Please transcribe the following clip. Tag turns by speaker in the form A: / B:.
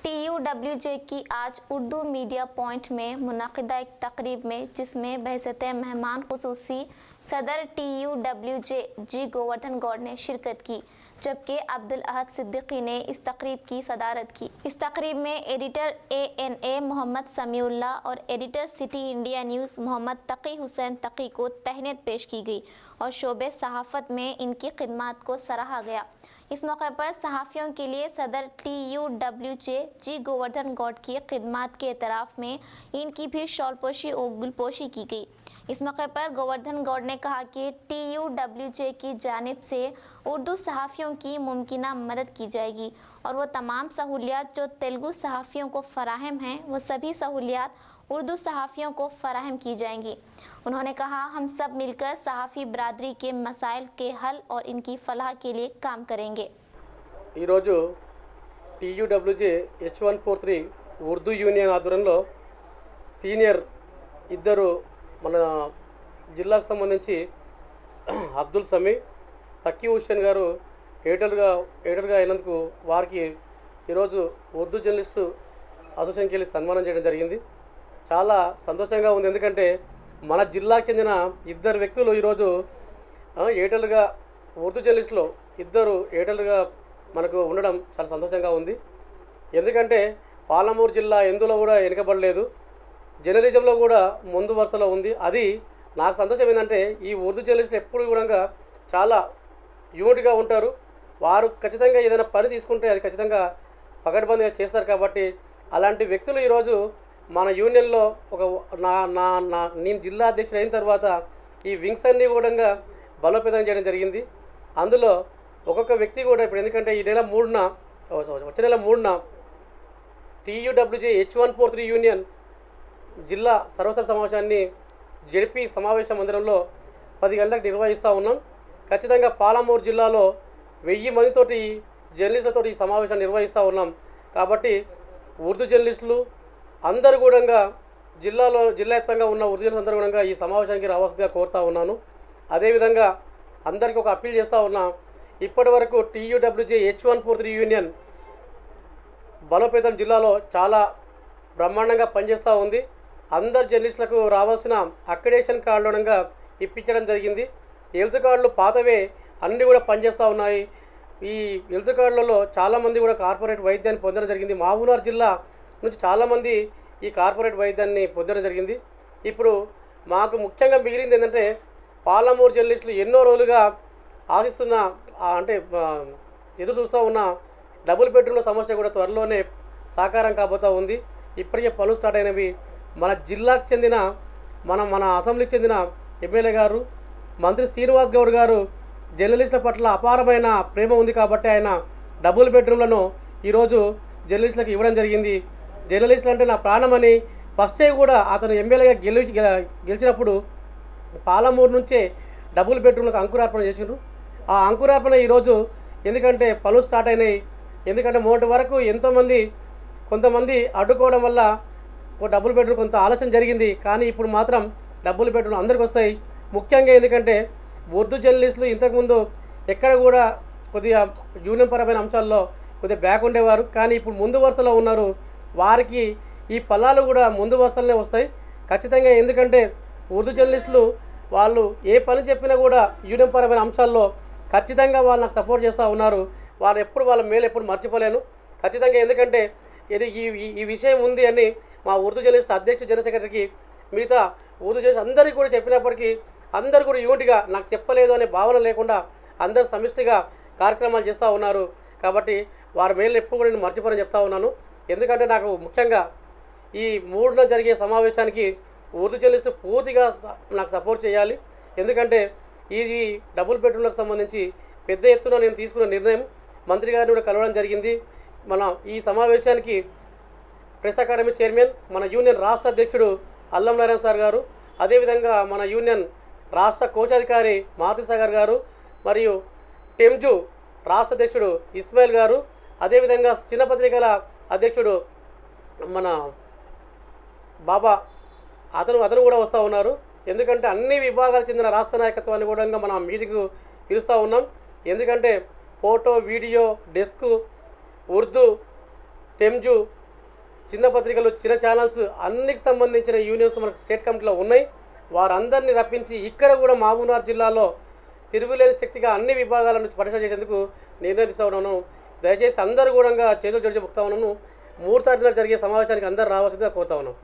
A: TUWJ की आज Urdu media point में मुनक़िदा एक तकरीब में जिसमें बहसत मेहमान खुसूसी सदर TUWJ जी गोवर्धन गौड़ ने शिरकत की, जबकि अब्दुल अहद सिद्दीकी ने इस तकरीब की सदारत की। इस तकरीब में एडिटर ANA मोहम्मद समीउल्लाह और editor city India news Mohammed Taqi Hussain Taqi को तहनीत पेश की गई और शोबे सहाफ़त में इनकी खिदमत को सराहा गया। इस मौके पर सहाफ़ियों के लिए सदर TUWJ जी गोवर्धन गौड़ की खिदमत के एतराफ़ में इनकी भी शॉलपोशी और गुलपोशी की गई। इस मौके पर गोवर्धन गौड़ ने कहा कि TUWJ की जानिब से उर्दू सहाफ़ियों की मुमकिना मदद की जाएगी और वो तमाम सहूलियात जो तेलुगु सहाफ़ियों को फ़राहम हैं वो सभी सहूलियात उर्दू सहाफ़ियों को फ़राहम की जाएंगी। उन्होंने कहा, हम सब मिलकर सहाफ़ी बरादरी के मसाइल के हल और इनकी फलाह के लिए काम करेंगे।
B: TUWJ H143 ఉర్దూ యూనియన్ ఆధ్వర్యంలో సీనియర్ ఇద్దరు మన జిల్లాకు సంబంధించి అబ్దుల్ సమీ తకీ హుస్సేన్ గారు ఎడిటర్గా అయినందుకు వారికి ఈరోజు ఉర్దూ జర్నలిస్టు అసోసియేషన్కి వెళ్ళి సన్మానం చేయడం జరిగింది. చాలా సంతోషంగా ఉంది. ఎందుకంటే మన జిల్లాకు చెందిన ఇద్దరు వ్యక్తులు ఈరోజు ఎడిటర్లుగా ఉర్దూ జర్నలిస్టులో ఇద్దరు ఎడిటర్లుగా మనకు ఉండడం చాలా సంతోషంగా ఉంది. ఎందుకంటే పాలమూరు జిల్లా ఎందులో కూడా వెనుకబడలేదు, జర్నలిజంలో కూడా ముందు వరుసలో ఉంది. అది నాకు సంతోషం ఏంటంటే ఈ ఉర్దూ జర్నలిస్టులు ఎప్పుడు కూడా చాలా యూనిట్గా ఉంటారు. వారు ఖచ్చితంగా ఏదైనా పని తీసుకుంటే అది ఖచ్చితంగా పకడ్బందీగా చేస్తారు. కాబట్టి అలాంటి వ్యక్తులు ఈరోజు మన యూనియన్లో ఒక నేను జిల్లా అధ్యక్షుడు అయిన తర్వాత ఈ వింగ్స్ అన్నీ కూడా బలోపేతం చేయడం జరిగింది. అందులో ఒక్కొక్క వ్యక్తి కూడా ఇప్పుడు ఎందుకంటే ఈ నెల 3న వచ్చే నెల 3న TUWJ H143 యూనియన్ జిల్లా సర్వసభ్య సమావేశాన్ని జెడ్పీ సమావేశ మందిరంలో 10 గంటలకు నిర్వహిస్తూ ఉన్నాం. ఖచ్చితంగా పాలమూరు జిల్లాలో 1000 మందితోటి జర్నలిస్టులతో ఈ సమావేశాన్ని నిర్వహిస్తూ ఉన్నాం. కాబట్టి ఉర్దూ జర్నలిస్టులు అందరూ కూడా జిల్లా వ్యాప్తంగా ఉన్న ఉర్దూ జర్నలిస్టులు అందరూ కూడా ఈ సమావేశానికి రావాల్సిందిగా కోరుతూ ఉన్నాను. అదేవిధంగా అందరికీ ఒక అప్పీల్ చేస్తూ ఉన్నా, ఇప్పటి వరకు TUWJ H143 యూనియన్ బలోపేతం జిల్లాలో చాలా బ్రహ్మాండంగా పనిచేస్తూ ఉంది. అందరు జర్నలిస్టులకు రావాల్సిన అక్రిడేషన్ కార్డులుగా ఇప్పించడం జరిగింది. హెల్త్ కార్డులు పాతవే అన్నీ కూడా పనిచేస్తూ ఉన్నాయి. ఈ హెల్త్ కార్డులలో చాలామంది కూడా కార్పొరేట్ వైద్యాన్ని పొందడం జరిగింది. మహబూబ్నగర్ జిల్లా నుంచి చాలామంది ఈ కార్పొరేట్ వైద్యాన్ని పొందడం జరిగింది. ఇప్పుడు మాకు ముఖ్యంగా మిగిలింది ఏంటంటే పాలమూరు జర్నలిస్టులు ఎన్నో రోజులుగా ఆశిస్తున్న అంటే ఎదురు చూస్తూ ఉన్న డబుల్ బెడ్రూమ్ల సమస్య కూడా త్వరలోనే సాకారం కాబోతూ ఉంది. ఇప్పటికే పనులు స్టార్ట్ అయినవి. మన జిల్లాకు చెందిన మన అసెంబ్లీకి చెందిన ఎమ్మెల్యే గారు మంత్రి శ్రీనివాస్ గౌడ్ గారు జర్నలిస్టుల పట్ల అపారమైన ప్రేమ ఉంది కాబట్టి ఆయన డబుల్ బెడ్రూమ్లను ఈరోజు జర్నలిస్టులకు ఇవ్వడం జరిగింది. జర్నలిస్టులు అంటే నా ప్రాణమని ఫస్ట్ డే కూడా అతను ఎమ్మెల్యేగా గెలిచినప్పుడు పాలమూరు నుంచే డబుల్ బెడ్రూమ్లకు అంకురార్పణ చేసిండ్రు. ఆ అంకురార్పణ ఈరోజు ఎందుకంటే పనులు స్టార్ట్ అయినాయి. ఎందుకంటే మొదటి వరకు కొంతమంది అడ్డుకోవడం వల్ల ఒక డబుల్ బెడ్రూమ్ కొంత ఆలోచన జరిగింది. కానీ ఇప్పుడు మాత్రం డబుల్ బెడ్రూమ్ అందరికి వస్తాయి. ముఖ్యంగా ఎందుకంటే ఉర్దూ జర్నలిస్టులు ఇంతకుముందు ఎక్కడ కూడా కొద్దిగా యూనియన్ పరమైన అంశాల్లో కొద్దిగా బ్యాక్ ఉండేవారు. కానీ ఇప్పుడు ముందు వరుసలో ఉన్నారు. వారికి ఈ ఫలాలు కూడా ముందు వరుసలోనే వస్తాయి ఖచ్చితంగా. ఎందుకంటే ఉర్దూ జర్నలిస్టులు వాళ్ళు ఏ పని చెప్పినా కూడా యూనియన్ పరమైన అంశాల్లో ఖచ్చితంగా వాళ్ళు నాకు సపోర్ట్ చేస్తూ ఉన్నారు. వాళ్ళు ఎప్పుడు వాళ్ళ మేలు ఎప్పుడు మర్చిపోలేను ఖచ్చితంగా. ఎందుకంటే ఇది ఈ విషయం ఉంది అని మా ఉర్దూ జర్నలిస్ట్ అధ్యక్షుడు జనరల్ సెక్రటరీకి మిగతా ఉర్దూ జర్నలిస్ట్ అందరికీ కూడా చెప్పినప్పటికీ అందరూ కూడా యూనిట్గా నాకు చెప్పలేదు అనే భావన లేకుండా అందరు సమిష్టిగా కార్యక్రమాలు చేస్తూ ఉన్నారు. కాబట్టి వారి మేలు ఎప్పుడు కూడా నేను మర్చిపోనని చెప్తా ఉన్నాను. ఎందుకంటే నాకు ముఖ్యంగా ఈ 3న జరిగే సమావేశానికి ఉర్దూ జర్నలిస్టు పూర్తిగా నాకు సపోర్ట్ చేయాలి. ఎందుకంటే ఇది డబుల్ బెడ్రూమ్లకు సంబంధించి పెద్ద ఎత్తున నేను తీసుకున్న నిర్ణయం. మంత్రి గారిని కూడా కలవడం జరిగింది. మన ఈ సమావేశానికి ప్రెస్ అకాడమీ చైర్మన్ మన యూనియన్ రాష్ట్ర అధ్యక్షుడు అల్లం నారాయణ సార్ గారు, అదేవిధంగా మన యూనియన్ రాష్ట్ర కోశాధికారి మారుతి సాగర్ గారు, మరియు టెమ్జు రాష్ట్ర అధ్యక్షుడు ఇస్మాయిల్ గారు, అదేవిధంగా చిన్న పత్రికల అధ్యక్షుడు మన బాబా అతను కూడా వస్తూ ఉన్నారు. ఎందుకంటే అన్ని విభాగాలకు చెందిన రాష్ట్ర నాయకత్వాన్ని కూడా మనం మీటింగ్ పిలుస్తూ ఉన్నాం. ఎందుకంటే ఫోటో, వీడియో, డెస్క్, ఉర్దూ, టెమ్జు, చిన్న పత్రికలు, చిన్న ఛానల్స్ అన్నికి సంబంధించిన యూనియన్స్ మనకు స్టేట్ కమిటీలో ఉన్నాయి. వారందరినీ రప్పించి ఇక్కడ కూడా మహబూబ్నగర్ జిల్లాలో తిరుగులేని శక్తిగా అన్ని విభాగాల నుంచి పరిశీలన చేసేందుకు నిర్ణయం తీస్తా ఉన్నాను. దయచేసి అందరూ కూడా చేతులు జోడించి చెప్తా ఉన్నాను. 3 తారీఖున జరిగే సమావేశానికి అందరూ రావాల్సిందిగా కోరుతా ఉన్నాను.